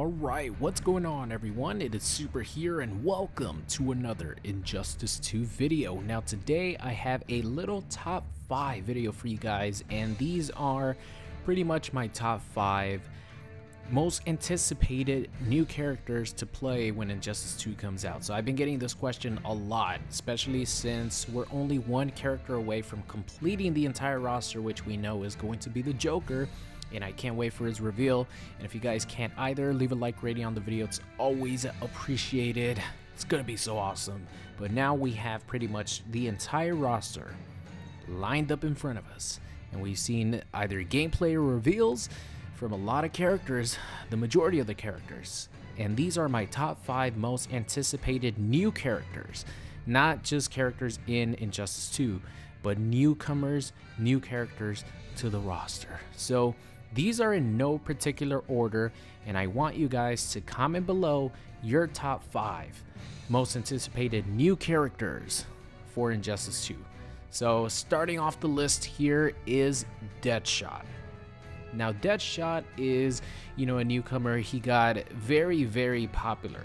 Alright, what's going on everyone? It is Super here and welcome to another Injustice 2 video. Now today I have a little top 5 video for you guys, and these are pretty much my top 5 most anticipated new characters to play when Injustice 2 comes out. So I've been getting this question a lot, especially since we're only one character away from completing the entire roster, which we know is going to be the Joker. And I can't wait for his reveal. And if you guys can't either, leave a like rating on the video. It's always appreciated. It's gonna be so awesome. But now we have pretty much the entire roster lined up in front of us, and we've seen either gameplay or reveals from a lot of characters, the majority of the characters. And these are my top 5 most anticipated new characters, not just characters in Injustice 2, but newcomers, new characters to the roster. So these are in no particular order, and I want you guys to comment below your top 5 most anticipated new characters for Injustice 2. So starting off the list here is Deadshot. Now Deadshot is, a newcomer. He got very popular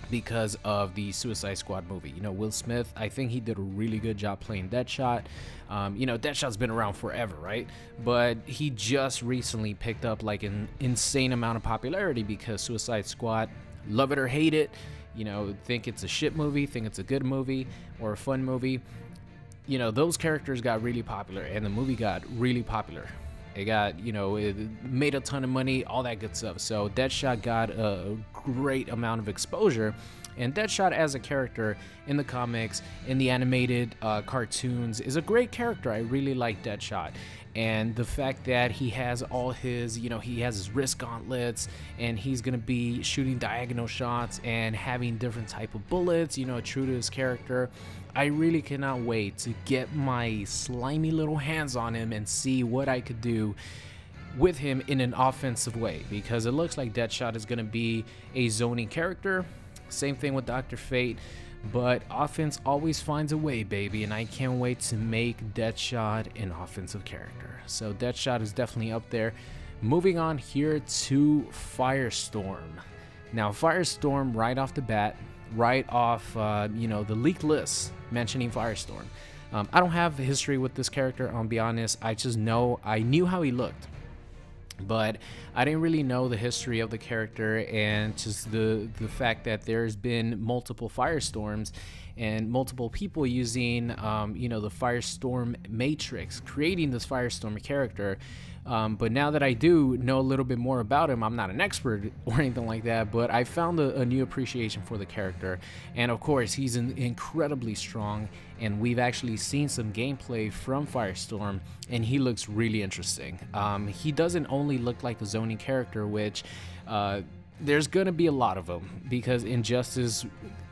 because of the Suicide Squad movie. Will Smith, I think he did a really good job playing Deadshot. Deadshot's been around forever, right? But he just recently picked up like an insane amount of popularity because Suicide Squad, love it or hate it, think it's a shit movie, think it's a good movie or a fun movie, those characters got really popular and the movie got really popular. It got, it made a ton of money, all that good stuff. So Deadshot got a great amount of exposure. And Deadshot as a character in the comics, in the animated cartoons, is a great character. I really like Deadshot. And the fact that he has all his, he has his wrist gauntlets, and he's going to be shooting diagonal shots and having different type of bullets, true to his character. I really cannot wait to get my slimy little hands on him and see what I could do with him in an offensive way, because it looks like Deadshot is going to be a zoning character. Same thing with Dr. Fate, but offense always finds a way, baby, and I can't wait to make Deadshot an offensive character. So Deadshot is definitely up there. Moving on here to Firestorm. Now Firestorm, right off the bat, right off the leaked list mentioning Firestorm. I don't have a history with this character, I'll be honest. I knew how he looked, but I didn't really know the history of the character, and just the fact that there's been multiple Firestorms and multiple people using the Firestorm Matrix, creating this Firestorm character. But now that I do know a little bit more about him, I'm not an expert or anything like that, but I found a new appreciation for the character. And of course, he's incredibly strong, and we've actually seen some gameplay from Firestorm, and he looks really interesting. He doesn't only look like the zoning character, which there's gonna be a lot of them, because Injustice,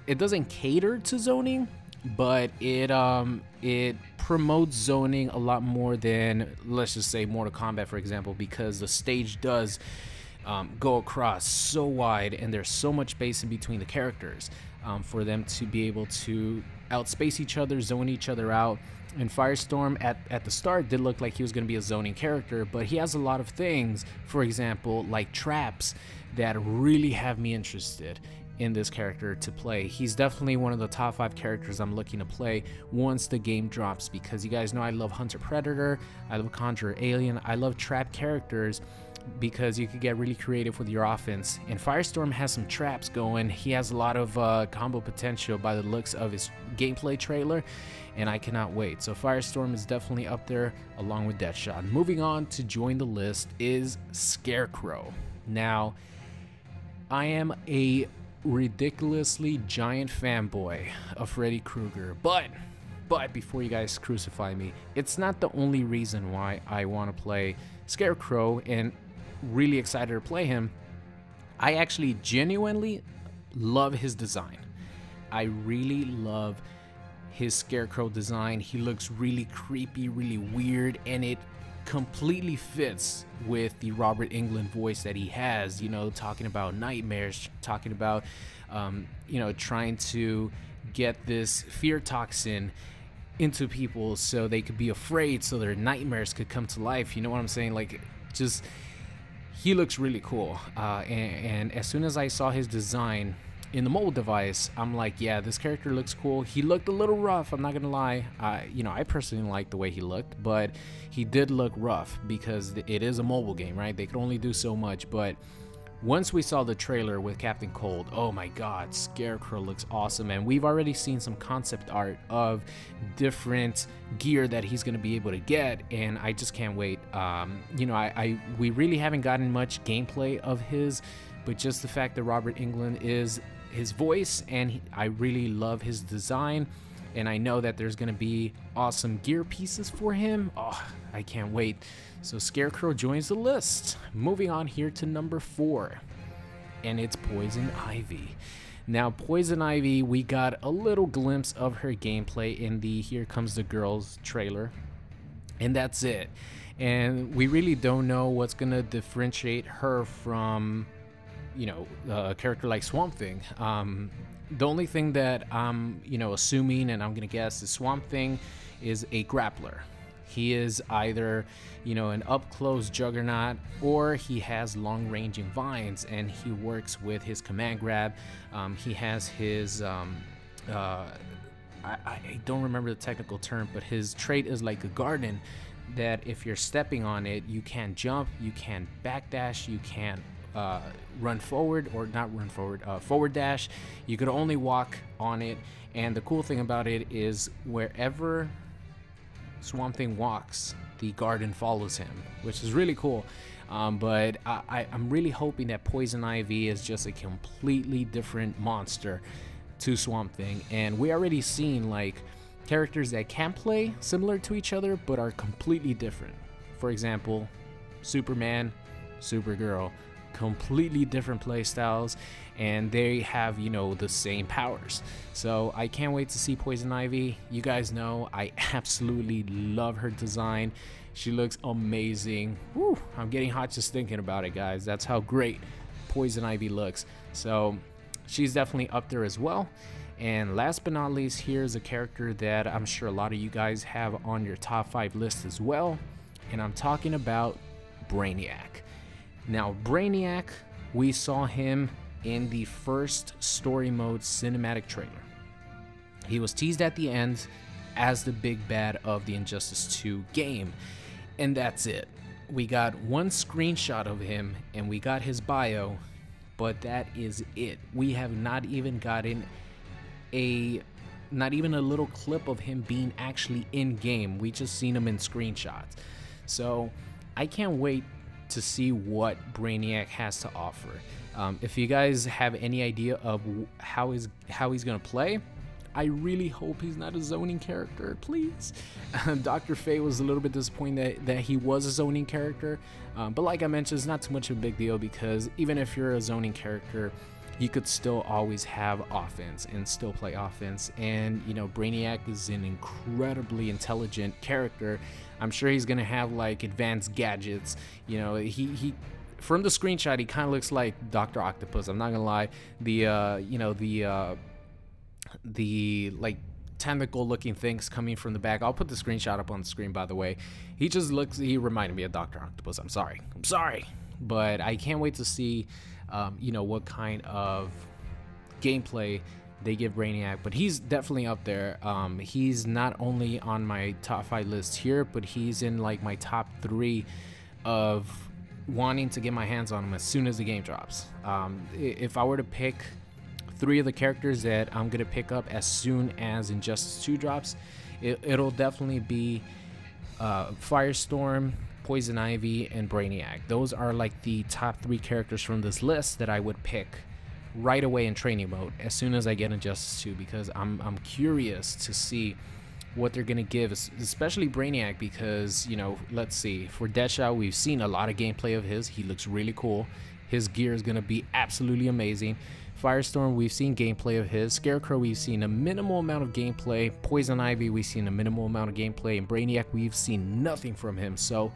it doesn't cater to zoning, but it promotes zoning a lot more than, let's just say, Mortal Kombat, for example, because the stage does go across so wide, and there's so much space in between the characters for them to be able to outspace each other, zone each other out. And Firestorm at the start did look like he was going to be a zoning character, but he has a lot of things, for example, like traps, that really have me interested in this character to play. He's definitely one of the top 5 characters I'm looking to play once the game drops, because you guys know I love Hunter Predator, I love Conjurer Alien, I love trap characters, because you could get really creative with your offense. And Firestorm has some traps going. He has a lot of combo potential by the looks of his gameplay trailer, and I cannot wait. So Firestorm is definitely up there along with Deadshot. Moving on to join the list is Scarecrow. Now, I am a ridiculously giant fanboy of Freddy Krueger, but before you guys crucify me, it's not the only reason why I want to play Scarecrow and really excited to play him. I actually genuinely love his design. I really love his Scarecrow design. He looks really creepy, really weird, and it completely fits with the Robert Englund voice that he has, talking about nightmares, talking about trying to get this fear toxin into people so they could be afraid, so their nightmares could come to life. You know what I'm saying? Like, just he looks really cool. And as soon as I saw his design in the mobile device, I'm like, yeah, this character looks cool. He looked a little rough, I'm not gonna lie. You know, I personally like the way he looked, but he did look rough because it is a mobile game, right? They could only do so much. But once we saw the trailer with Captain Cold, oh my god, Scarecrow looks awesome. And we've already seen some concept art of different gear that he's going to be able to get, and I just can't wait. You know, we really haven't gotten much gameplay of his, but just the fact that Robert Englund is his voice, and I really love his design, and I know that there's going to be awesome gear pieces for him. Oh, I can't wait. So Scarecrow joins the list. Moving on here to number 4, and it's Poison Ivy. Now, Poison Ivy, we got a little glimpse of her gameplay in the Here Comes the Girls trailer, and that's it. And we really don't know what's going to differentiate her from, you know, a character like Swamp Thing. The only thing that I'm, you know, assuming, and I'm going to guess, is Swamp Thing is a grappler. He is either, you know, an up-close juggernaut, or he has long-ranging vines, and he works with his command grab. He has his, I don't remember the technical term, but his trait is like a garden, that if you're stepping on it, you can't jump, you can't backdash, you can't run forward, or not run forward, forward dash. You could only walk on it. And the cool thing about it is wherever Swamp Thing walks, the garden follows him, which is really cool. But I'm really hoping that Poison Ivy is just a completely different monster to Swamp Thing. And we already seen like characters that can play similar to each other but are completely different. For example, Superman, Supergirl, completely different play styles, and they have, you know, the same powers. So I can't wait to see Poison Ivy. You guys know I absolutely love her design. She looks amazing. Woo, I'm getting hot just thinking about it, guys. That's how great Poison Ivy looks. So she's definitely up there as well. And last but not least, here's a character that I'm sure a lot of you guys have on your top 5 list as well, and I'm talking about Brainiac. Now, Brainiac, we saw him in the first story mode cinematic trailer. He was teased at the end as the big bad of the Injustice 2 game, and that's it. We got one screenshot of him, and we got his bio, but that is it. We have not even gotten not even a little clip of him being actually in game. We just seen him in screenshots. So I can't wait to see what Brainiac has to offer. If you guys have any idea of how he's gonna play, I really hope he's not a zoning character, please. Dr. Fate was a little bit disappointed that he was a zoning character, but like I mentioned, it's not too much of a big deal, because even if you're a zoning character, you could still always have offense and still play offense. And you know, Brainiac is an incredibly intelligent character. I'm sure he's gonna have like advanced gadgets. You know, he from the screenshot, he kind of looks like Dr. Octopus. I'm not gonna lie. You know, the like tentacle looking things coming from the back. I'll put the screenshot up on the screen, by the way. He reminded me of Dr. Octopus. I'm sorry, but I can't wait to see you know, what kind of gameplay they give Brainiac. But he's definitely up there. He's not only on my top 5 list here, but he's in like my top 3 of wanting to get my hands on him as soon as the game drops. If I were to pick 3 of the characters that I'm gonna pick up as soon as Injustice 2 drops, it'll definitely be Firestorm, Poison Ivy, and Brainiac. Those are like the top 3 characters from this list that I would pick right away in training mode as soon as I get Injustice 2, because I'm curious to see what they're gonna give, especially Brainiac, because, you know, let's see, for Deadshot, we've seen a lot of gameplay of his. He looks really cool. His gear is gonna be absolutely amazing. Firestorm, we've seen gameplay of his. Scarecrow, we've seen a minimal amount of gameplay. Poison Ivy, we've seen a minimal amount of gameplay. And Brainiac, we've seen nothing from him. So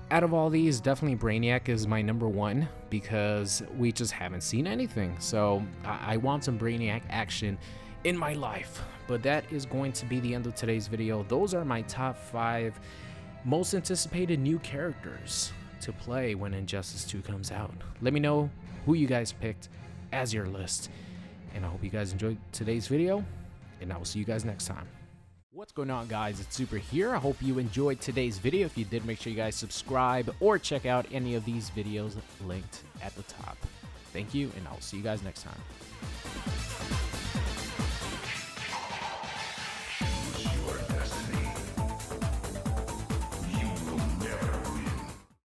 out of all these, definitely Brainiac is my number 1, because we just haven't seen anything. So I want some Brainiac action in my life. But that is going to be the end of today's video. Those are my top 5 most anticipated new characters to play when Injustice 2 comes out. Let me know who you guys picked as your list. And I hope you guys enjoyed today's video, and I will see you guys next time. What's going on, guys? It's Super here. I hope you enjoyed today's video. If you did, make sure you guys subscribe or check out any of these videos linked at the top. Thank you, and I'll see you guys next time.